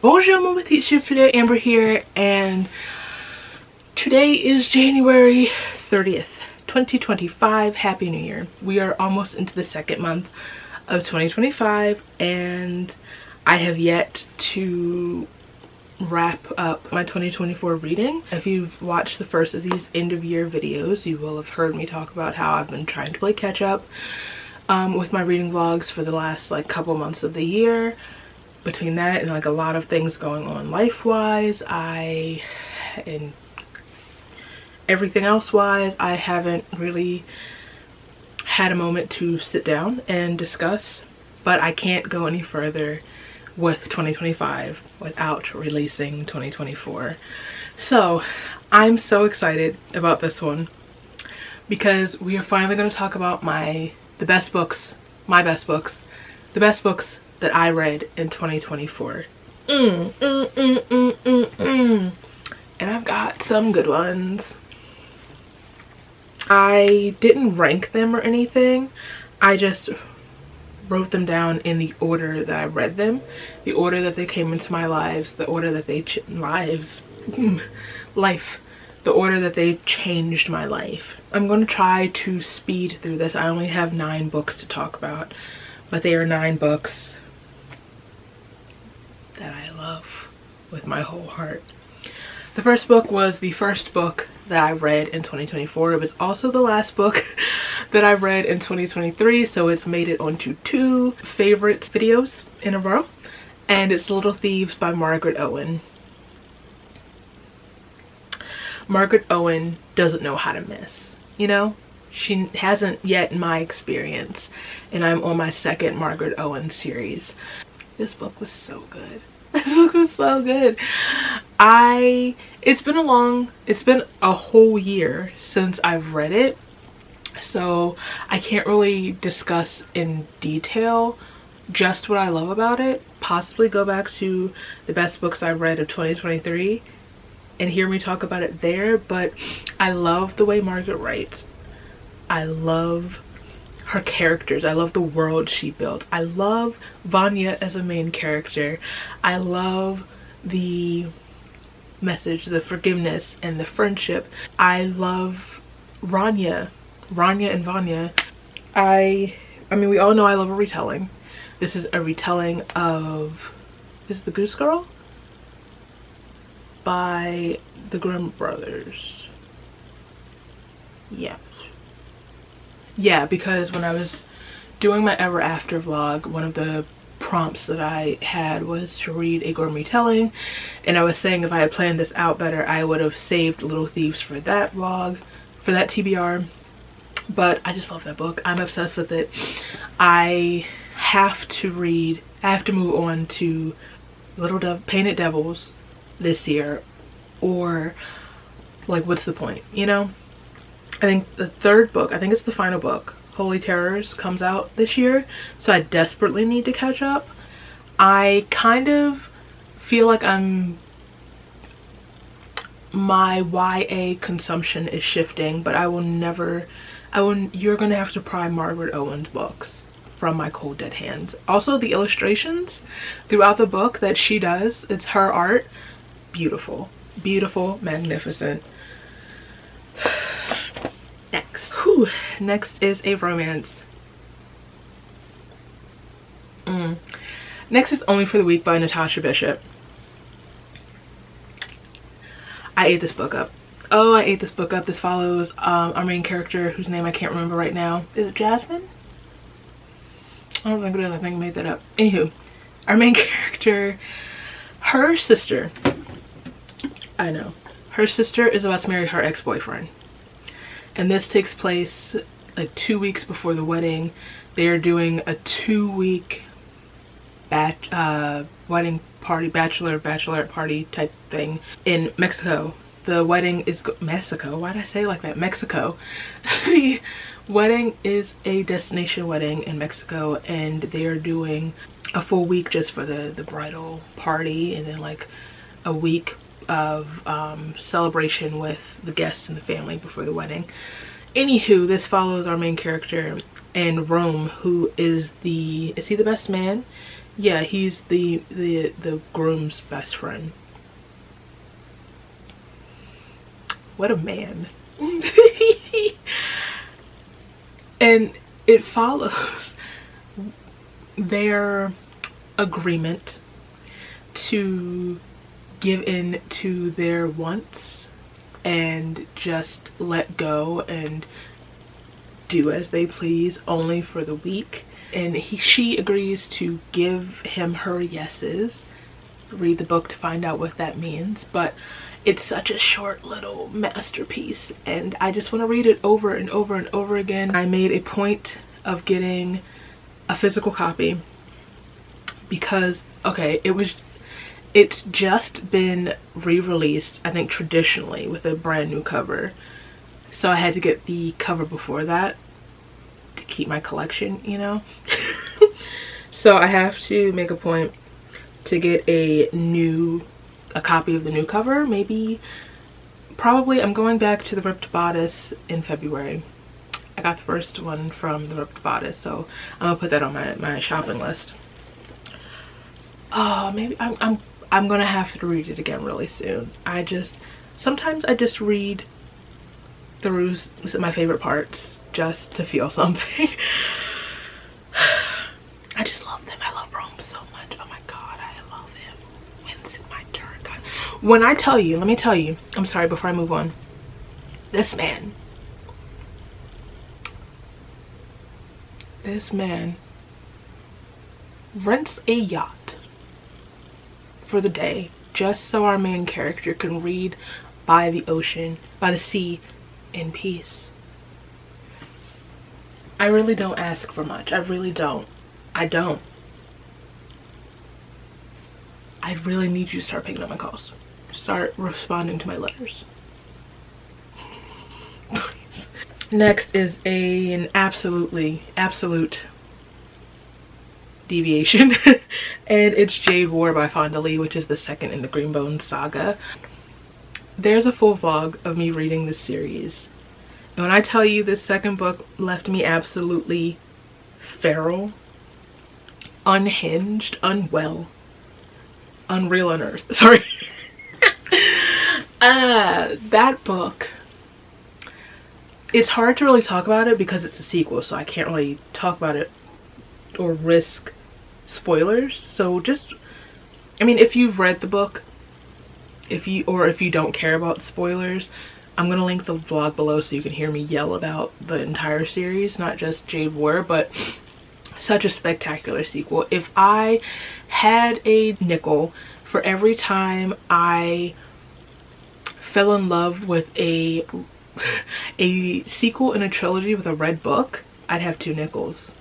Bonjour mon petit chifler, Amber here, and today is January 30th, 2025. Happy New Year. We are almost into the second month of 2025 and I have yet to wrap up my 2024 reading. If you've watched the first of these end of year videos, you will have heard me talk about how I've been trying to play catch up with my reading vlogs for the last couple months of the year. Between that and a lot of things going on life-wise, and everything else-wise, I haven't really had a moment to sit down and discuss, but I can't go any further with 2025 without releasing 2024. So I'm so excited about this one because we are finally going to talk about the best books that I read in 2024. And I've got some good ones. I didn't rank them or anything. I just wrote them down in the order that I read them, the order that they came into my lives, the order that they the order that they changed my life. I'm going to try to speed through this. I only have 9 books to talk about, but they are 9 books that I love with my whole heart. The first book was the first book that I read in 2024. It was also the last book that I read in 2023, so it's made it onto 2 favorites videos in a row, and it's Little Thieves by Margaret Owen. Margaret Owen doesn't know how to miss, you know? She hasn't yet in my experience, and I'm on my second Margaret Owen series. This book was so good. This book was so good. It's been a whole year since I've read it, so I can't really discuss in detail just what I love about it. Possibly go back to the best books I read of 2023 and hear me talk about it there, but I love the way Margaret writes. I love her characters. I love the world she built. I love Vanya as a main character. I love the message, the forgiveness, and the friendship. I love Rania and Vanya. I mean, we all know I love a retelling. This is a retelling of, is it The Goose Girl? By the Grimm brothers. Yeah, because when I was doing my Ever After vlog, one of the prompts that I had was to read a Grimm retelling, and I was saying if I had planned this out better, I would have saved Little Thieves for that vlog, for that TBR. But I just love that book. I'm obsessed with it. I have to move on to Painted Devils this year, or what's the point, you know? I think the third book, I think it's the final book, Holy Terrors, comes out this year, so I desperately need to catch up. I kind of feel like my YA consumption is shifting, but you're gonna have to pry Margaret Owen's books from my cold dead hands. Also, the illustrations throughout the book that she does, it's her art, beautiful, magnificent. Next is a romance. Next is Only for the Weak by Natasha Bishop. I ate this book up. Oh, I ate this book up. This follows our main character, whose name I can't remember right now. Is it Jasmine? I don't think it is. I think I made that up. Anywho, our main character, her sister is about to marry her ex-boyfriend. And this takes place 2 weeks before the wedding. They are doing a 2-week wedding party, bachelorette party type thing in Mexico. The wedding is Mexico. Why did I say it like that? Mexico. The wedding is a destination wedding in Mexico, and they are doing a full week just for the bridal party, and then a week of celebration with the guests and the family before the wedding. Anywho, this follows our main character and Rome, who is he the best man Yeah, he's the groom's best friend. What a man. And it follows their agreement to give in to their wants and just let go and do as they please only for the week. And she agrees to give him her yeses. Read the book to find out what that means, but it's such a short little masterpiece and I just want to read it over and over and over again. I made a point of getting a physical copy because, okay, it's just been re-released, I think traditionally, with a brand new cover. So I had to get the cover before that to keep my collection, you know? So I have to make a point to get a copy of the new cover. Probably I'm going back to the Ripped Bodice in February. I got the first one from the Ripped Bodice, so I'm gonna put that on my shopping list. Maybe I'm gonna have to read it again really soon. Sometimes I just read through my favorite parts just to feel something. I just love them. I love Rome so much. Oh my god, I love him. When's it my turn? God. When I tell you, let me tell you, I'm sorry, before I move on, this man rents a yacht for the day just so our main character can read by the sea in peace. I really don't ask for much. I really don't. I really need you to start picking up my calls. Start responding to my letters. Next is an absolute deviation. And it's Jade War by Fonda Lee, which is the second in the Greenbone saga. There's a full vlog of me reading this series. And when I tell you this second book left me absolutely feral, unhinged, unwell, unreal on earth. Sorry. That book, it's hard to really talk about it because it's a sequel, so I can't really talk about it or risk spoilers. So just, I mean, if you've read the book, if you don't care about spoilers, I'm gonna link the vlog below so you can hear me yell about the entire series, not just Jade War, but such a spectacular sequel. If I had a nickel for every time I fell in love with a sequel in a trilogy with a red book, I'd have 2 nickels,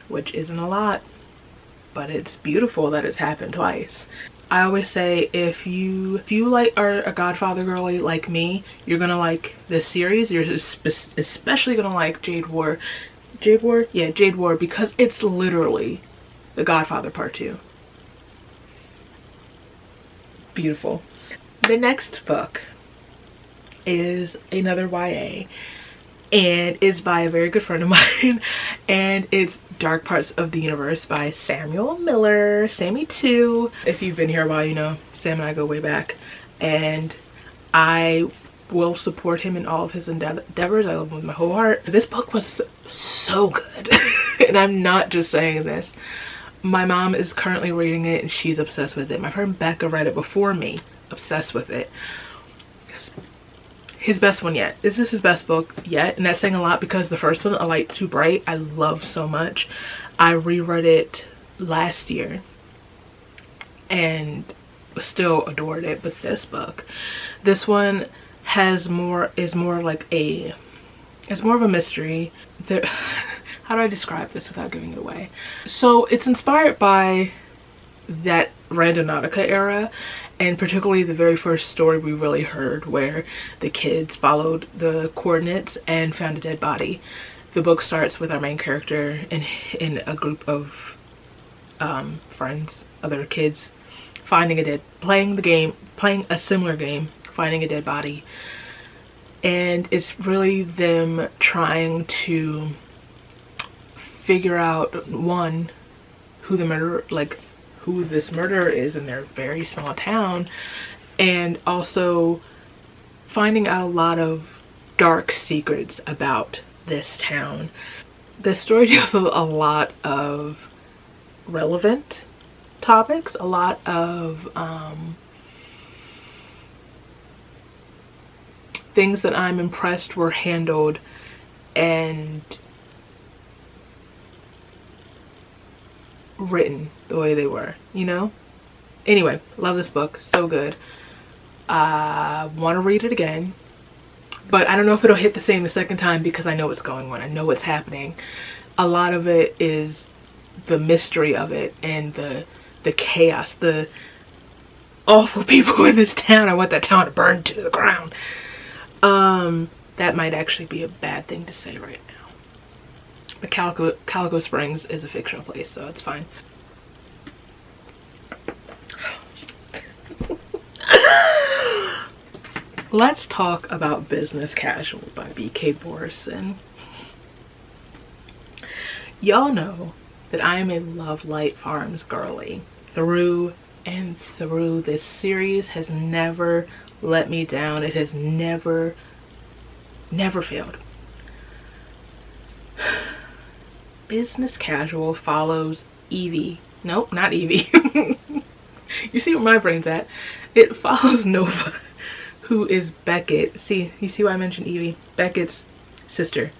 which isn't a lot, but it's beautiful that it's happened twice. I always say if you are a Godfather girly like me, you're gonna like this series. You're especially gonna like Jade War. Jade War? Yeah, Jade War, because it's literally The Godfather Part 2. Beautiful. The next book is another YA, and it's by a very good friend of mine, and it's Dark Parts of the Universe by Samuel Miller, Sammy 2. If you've been here a while, you know Sam and I go way back, and I will support him in all of his endeavors. I love him with my whole heart. This book was so good. And I'm not just saying this. My mom is currently reading it and she's obsessed with it. My friend Becca read it before me, obsessed with it. His best one yet. This is his best book yet, and that's saying a lot because the first one, A Light Too Bright, I love so much. I reread it last year and still adored it, but this one is more of a mystery. How do I describe this without giving it away? So it's inspired by that Randonautica era, and particularly the very first story we really heard where the kids followed the coordinates and found a dead body. The book starts with our main character in a group of friends, other kids, playing a similar game, finding a dead body. And it's really them trying to figure out, one, who the murderer, like who this murderer is in their very small town, and also finding out a lot of dark secrets about this town. The story deals with a lot of relevant topics, a lot of things that I'm impressed were handled and written the way they were, you know? Anyway, love this book, so good. I want to read it again, but I don't know if it'll hit the same the second time because I know what's going on. I know what's happening. A lot of it is the mystery of it and the chaos, the awful people in this town. I want that town to burn to the ground. That might actually be a bad thing to say right now. But Calico Springs is a fictional place, so it's fine. Let's talk about Business Casual by B.K. Borison. Y'all know that I am a Love Light Farms girly through and through. This series has never let me down. It has never failed. Business Casual follows Evie. Nope, not Evie. You see where my brain's at. It follows Nova, who is Beckett. See, you see why I mentioned Evie? Beckett's sister.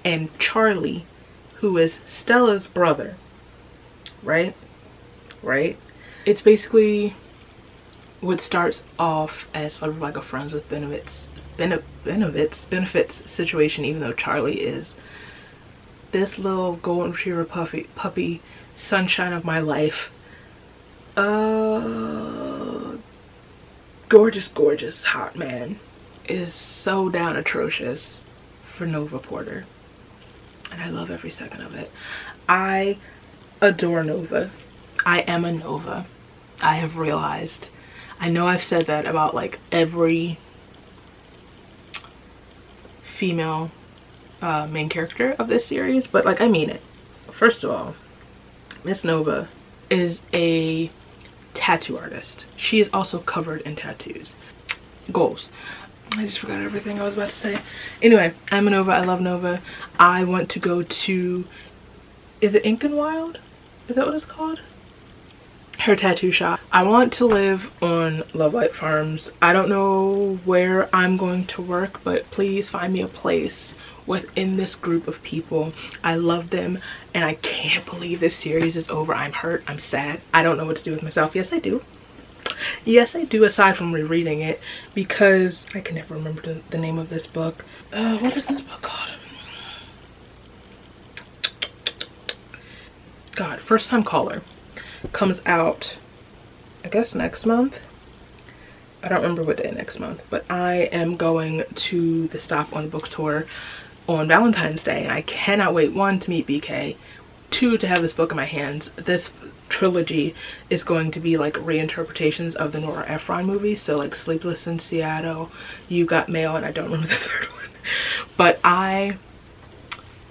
And Charlie, who is Stella's brother. Right? It's basically what starts off as sort of like a friends with benefits situation, even though Charlie is this little golden retriever puppy sunshine of my life. Gorgeous hot man is so down atrocious for Nova Porter, and I love every second of it. I adore Nova. I am a Nova. I have realized. I know I've said that about like every female main character of this series, but like I mean it. First of all, Miss Nova is a tattoo artist. She is also covered in tattoos. Goals. I just forgot everything I was about to say. Anyway, I'm a Nova. I love Nova. I want to go to, is it Ink and Wild? Is that what it's called? Her tattoo shop. I want to live on Love Light Farms. I don't know where I'm going to work, but please find me a place within this group of people. I love them, and I can't believe this series is over. I'm hurt. I'm sad. I don't know what to do with myself. Yes, I do. Yes, I do, aside from rereading it, because I can never remember the name of this book. What is this book called? God, First Time Caller comes out, I guess, next month. I don't remember what day next month, but I am going to the Stop on the Book tour on Valentine's Day, and I cannot wait, one, to meet BK, two, to have this book in my hands. This trilogy is going to be like reinterpretations of the Nora Ephron movies, so like Sleepless in Seattle, You Got Mail, and I don't remember the third one. But I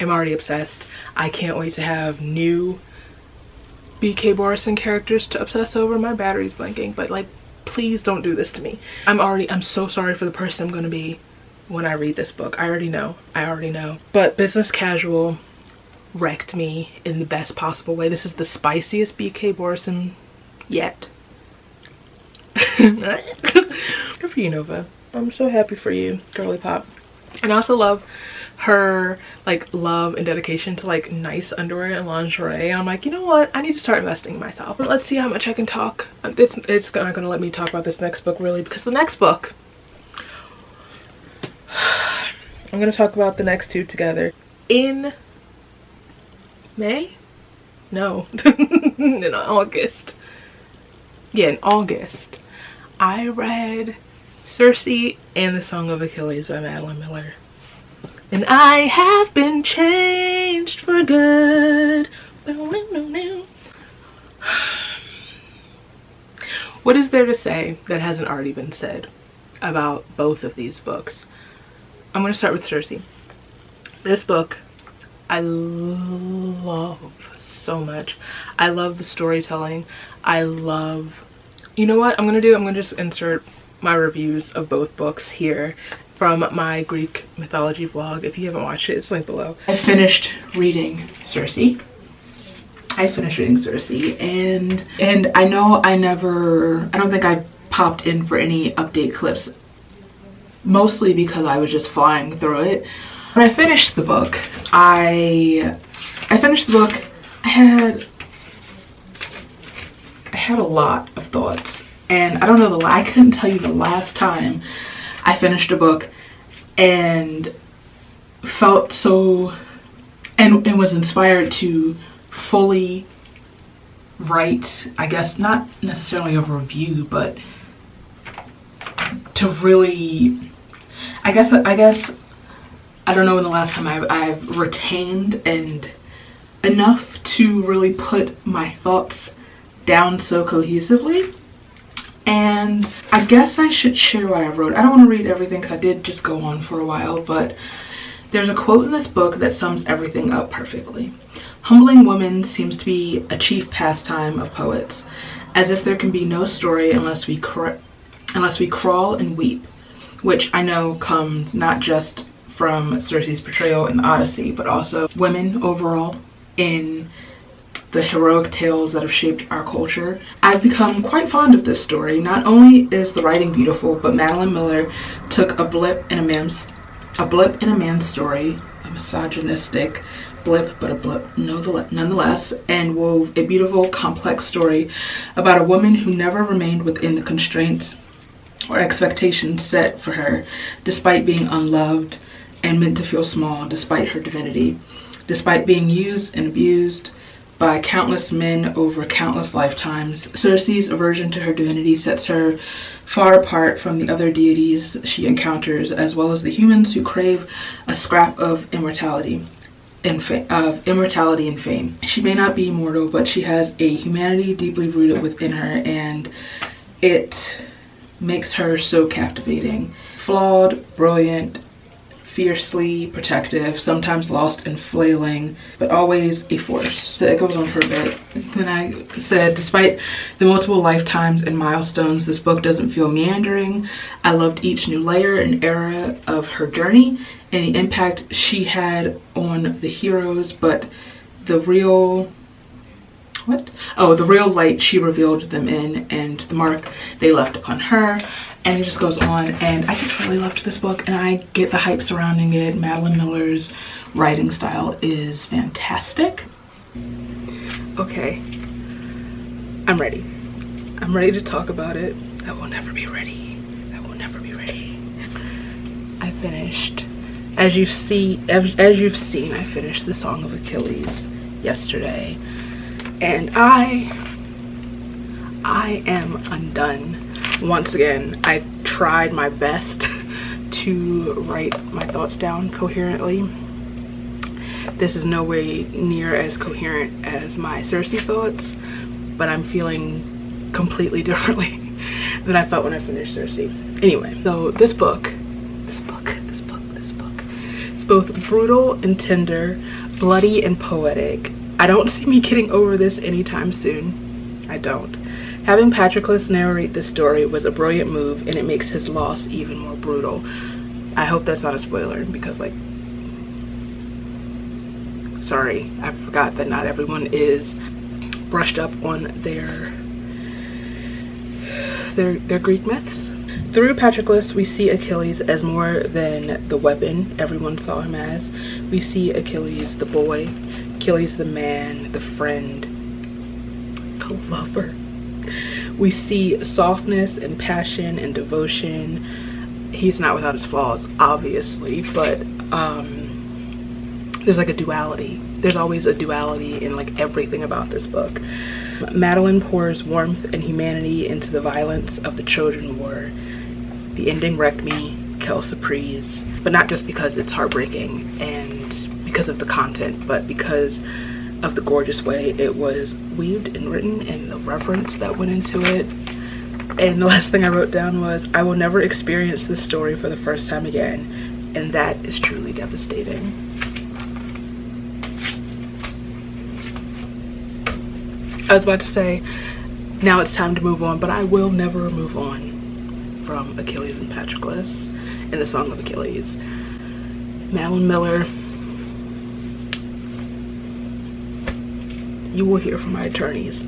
am already obsessed. I can't wait to have new B.K. Borison characters to obsess over. My battery's blinking, but like, please don't do this to me. I'm so sorry for the person I'm going to be when I read this book. I already know. But Business Casual wrecked me in the best possible way. This is the spiciest B.K. Borison yet. Good for you, Nova. I'm so happy for you, girly pop. And I also love her like love and dedication to like nice underwear and lingerie. I'm like, you know what, I need to start investing in myself. But let's see how much I can talk. It's not gonna let me talk about this next book really, because the next book, I'm gonna talk about the next two together in May? No. In August. Yeah, in August I read Circe and the Song of Achilles by Madeline Miller. And I have been changed for good. What is there to say that hasn't already been said about both of these books? I'm going to start with Circe. This book I love so much. I love the storytelling. I love, you know what I'm gonna do? I'm gonna just insert my reviews of both books here from my Greek mythology vlog. If you haven't watched it, it's linked below. I finished reading Circe. And I know I don't think I popped in for any update clips, mostly because I was just flying through it. When I finished the book, I had a lot of thoughts, and I don't know, I couldn't tell you the last time I finished a book and felt so and was inspired to fully write, I guess not necessarily a review, but to really, I guess I don't know when the last time I've retained and enough to really put my thoughts down so cohesively. And I guess I should share what I wrote. I don't want to read everything because I did just go on for a while, but there's a quote in this book that sums everything up perfectly. Humbling woman seems to be a chief pastime of poets, as if there can be no story unless we crawl and weep, which I know comes not just from Circe's portrayal in the Odyssey, but also women overall in the heroic tales that have shaped our culture. I've become quite fond of this story. Not only is the writing beautiful, but Madeline Miller took a blip in a man's story, a misogynistic blip, but a blip nonetheless, and wove a beautiful, complex story about a woman who never remained within the constraints or expectations set for her, despite being unloved and meant to feel small, despite her divinity, despite being used and abused by countless men over countless lifetimes. Circe's aversion to her divinity sets her far apart from the other deities she encounters, as well as the humans who crave a scrap of immortality and fame. She may not be immortal, but she has a humanity deeply rooted within her, and it makes her so captivating. Flawed, brilliant, fiercely protective, sometimes lost and flailing, but always a force. So it goes on for a bit. Then I said, despite the multiple lifetimes and milestones, this book doesn't feel meandering. I loved each new layer and era of her journey and the impact she had on the heroes, but the real light she revealed them in, and the mark they left upon her. And it just goes on, and I just really loved this book, and I get the hype surrounding it. Madeline Miller's writing style is fantastic. Okay, I'm ready. I'm ready to talk about it. I will never be ready. I will never be ready. I finished, as you've seen, I finished The Song of Achilles yesterday, and I am undone. Once again, I tried my best to write my thoughts down coherently. This is no way near as coherent as my Circe thoughts, but I'm feeling completely differently than I felt when I finished Circe. Anyway, so this book, it's both brutal and tender, bloody and poetic. I don't see me getting over this anytime soon. I don't. Having Patroclus narrate this story was a brilliant move, and it makes his loss even more brutal. I hope that's not a spoiler, because, like, sorry, I forgot that not everyone is brushed up on their Greek myths. Through Patroclus, we see Achilles as more than the weapon everyone saw him as. We see Achilles the boy, Achilles the man, the friend, the lover. We see softness and passion and devotion. He's not without his flaws, obviously, but there's like a duality. There's always a duality in like everything about this book. Madeline pours warmth and humanity into the violence of the Trojan War. The ending wrecked me, quelle surprise, but not just because it's heartbreaking and because of the content, but because of the gorgeous way it was weaved and written and the reverence that went into it. And the last thing I wrote down was, I will never experience this story for the first time again, and that is truly devastating. I was about to say, now it's time to move on, but I will never move on from Achilles and Patroclus and the Song of Achilles. Madeline Miller, you will hear from my attorneys.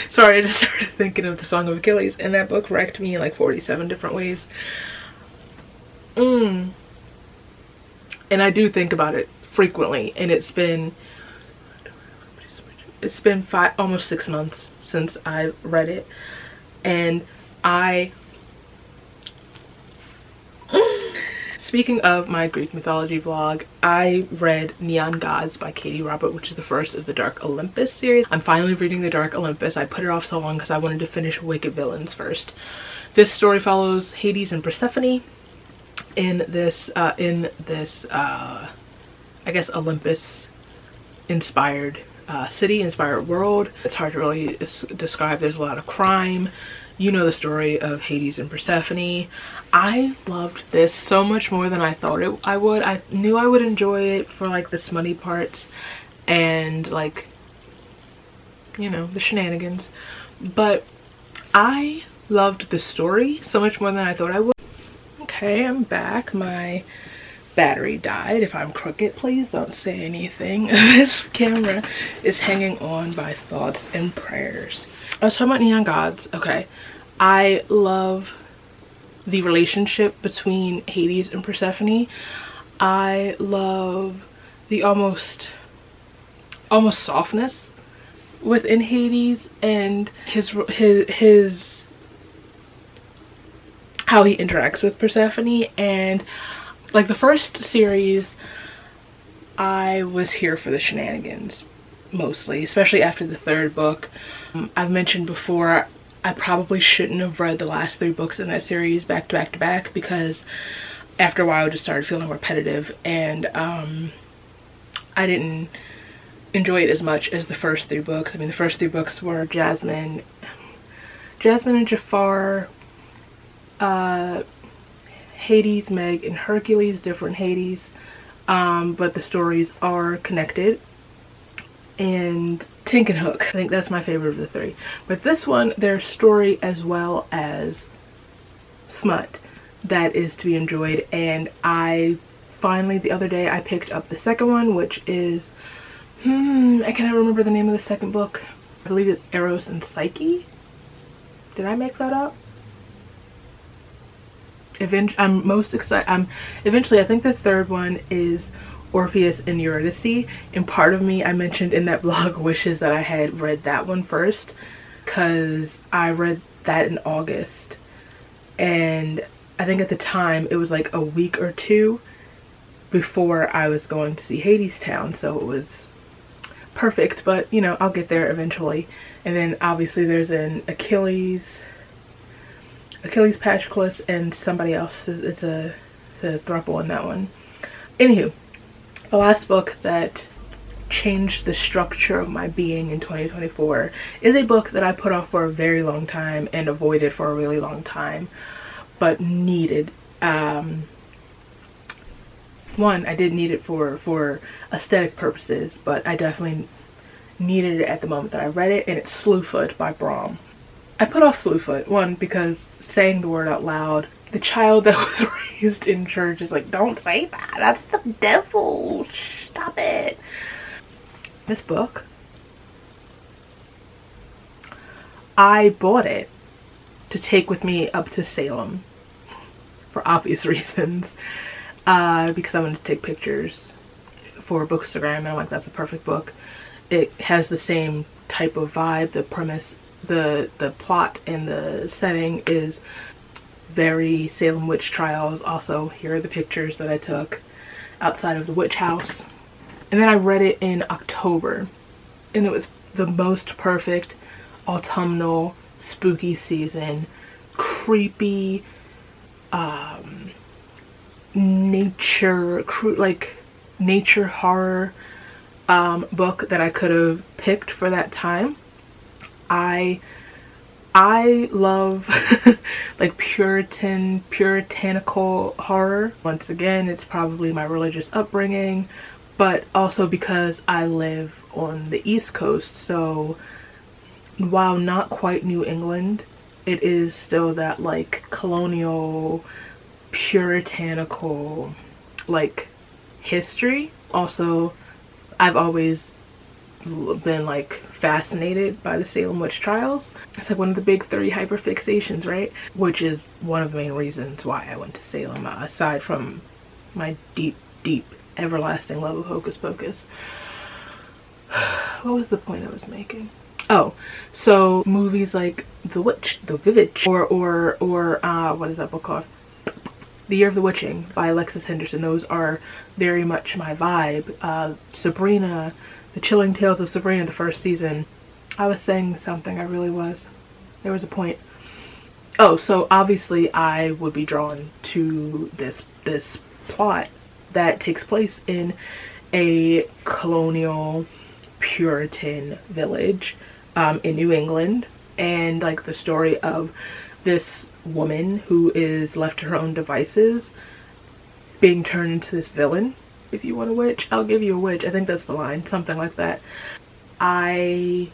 Sorry, I just started thinking of the Song of Achilles, and that book wrecked me in like 47 different ways. And I do think about it frequently, and it's been almost 6 months since I read it, and speaking of my Greek mythology vlog, I read Neon Gods by Katie Robert, which is the first of the Dark Olympus series. I'm finally reading the Dark Olympus. I put it off so long because I wanted to finish Wicked Villains first. This story follows Hades and Persephone in this I guess Olympus inspired city, inspired world. It's hard to really describe. There's a lot of crime. You know the story of Hades and Persephone. I loved this so much more than I thought I would. I knew I would enjoy it for like the smutty parts and like, you know, the shenanigans, but I loved the story so much more than I thought I would. Okay, I'm back. My battery died. If I'm crooked, please don't say anything. This camera is hanging on by thoughts and prayers. I was talking about Neon Gods. Okay, I love the relationship between Hades and Persephone. I love the almost softness within Hades and his how he interacts with Persephone. And like the first series, I was here for the shenanigans mostly, especially after the third book. I've mentioned before, I probably shouldn't have read the last 3 books in that series back to back to back, because after a while it just started feeling repetitive, and I didn't enjoy it as much as the first 3 books. I mean, the first 3 books were Jasmine and Jafar, Hades, Meg, and Hercules, different Hades, but the stories are connected. And Tink and Hook, I think that's my favorite of the 3. But this one, there's story as well as smut that is to be enjoyed, and I finally, the other day, I picked up the second one, which is, I cannot remember the name of the second book. I believe it's Eros and Psyche. Did I make that up? I'm most excited. Eventually, I think the third one is Orpheus and Eurydice, and part of me, I mentioned in that vlog, wishes that I had read that one first, because I read that in August, and I think at the time it was like a week or 2 before I was going to see Hadestown, so it was perfect. But you know, I'll get there eventually. And then obviously there's an Achilles, Patroclus, and somebody else. It's a throuple in that one. Anywho, the last book that changed the structure of my being in 2024 is a book that I put off for a very long time and avoided for a really long time, but needed. One, I did need it for aesthetic purposes, but I definitely needed it at the moment that I read it, and it's Slewfoot by Brom. I put off Slewfoot, one, because saying the word out loud, the child that was raised in church is like, don't say that, that's the devil, stop it. This book, I bought it to take with me up to Salem for obvious reasons, because I wanted to take pictures for Bookstagram, and I'm like, that's a perfect book. It has the same type of vibe, the premise, the plot and the setting is very Salem witch trials. Also, here are the pictures that I took outside of the witch house. And then I read it in October, and it was the most perfect autumnal spooky season, creepy nature horror book that I could have picked for that time. I I love like puritanical horror. Once again, it's probably my religious upbringing, but also because I live on the East Coast, so while not quite New England, it is still that like colonial, puritanical like history. Also, I've always been like fascinated by the Salem witch trials. It's like one of the big 3 hyperfixations, right? Which is one of the main reasons why I went to Salem, aside from my deep everlasting love of Hocus Pocus. What was the point I was making? Oh, so movies like The Witch, or what is that book called? The Year of the Witching by Alexis Henderson. Those are very much my vibe. Sabrina, The Chilling Tales of Sabrina, the first season. I was saying something, I really was. There was a point. Oh, so obviously I would be drawn to this plot that takes place in a colonial Puritan village in New England, and like the story of this woman who is left to her own devices being turned into this villain. If you want a witch, I'll give you a witch. I think that's the line, something like that. I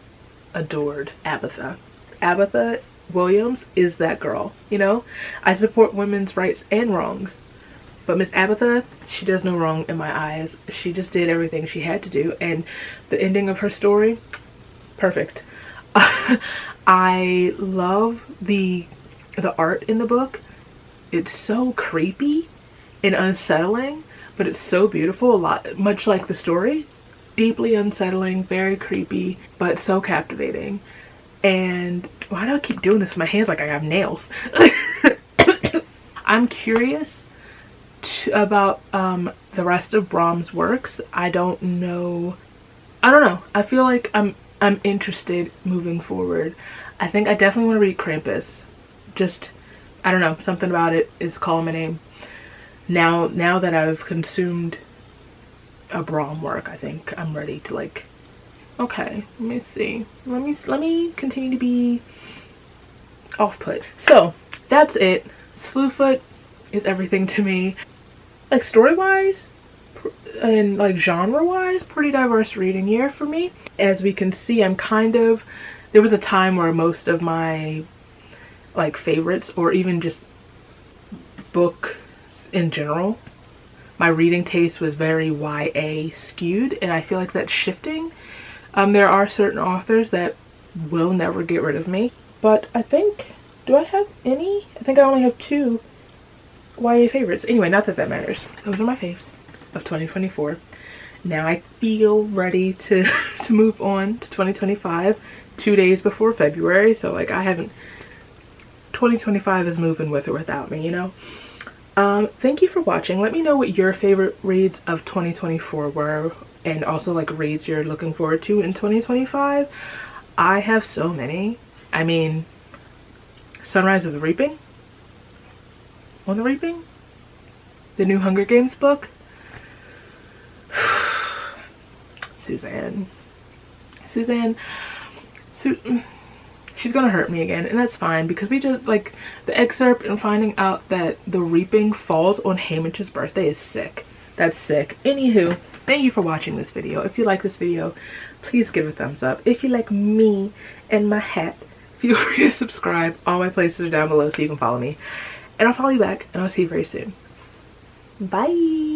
adored Abatha. Abatha Williams is that girl, you know? I support women's rights and wrongs, but Miss Abatha, she does no wrong in my eyes. She just did everything she had to do, and the ending of her story, perfect. I love the art in the book. It's so creepy and unsettling, but it's so beautiful. Much like the story, deeply unsettling, very creepy, but so captivating. And why do I keep doing this with my hands like I have nails? I'm curious about the rest of Brahms' works. I don't know. I feel like I'm interested moving forward. I think I definitely want to read Krampus. Just, I don't know, something about it is calling my name. Now that I've consumed a Brahm work, I think I'm ready to like, okay, let me see. Let me continue to be off-put. So, that's it. Slewfoot is everything to me. Like story-wise and like genre-wise, pretty diverse reading year for me. As we can see, there was a time where most of my like favorites, or even just books in general, my reading taste was very YA skewed, and I feel like that's shifting. There are certain authors that will never get rid of me, but I think, do I have any? I think I only have 2 YA favorites. Anyway, not that that matters. Those are my faves of 2024. Now I feel ready to move on to 2025, 2 days before February, so like 2025 is moving with or without me, you know? Thank you for watching. Let me know what your favorite reads of 2024 were, and also like reads you're looking forward to in 2025. I have so many. I mean, Sunrise of the Reaping? On the Reaping? The new Hunger Games book? Suzanne, she's gonna hurt me again, and that's fine, because we just like the excerpt and finding out that the reaping falls on Hamish's birthday is sick. That's sick. Anywho, thank you for watching this video. If you like this video, please give it a thumbs up. If you like me and my hat, feel free to subscribe. All my places are down below so you can follow me, and I'll follow you back, and I'll see you very soon. Bye.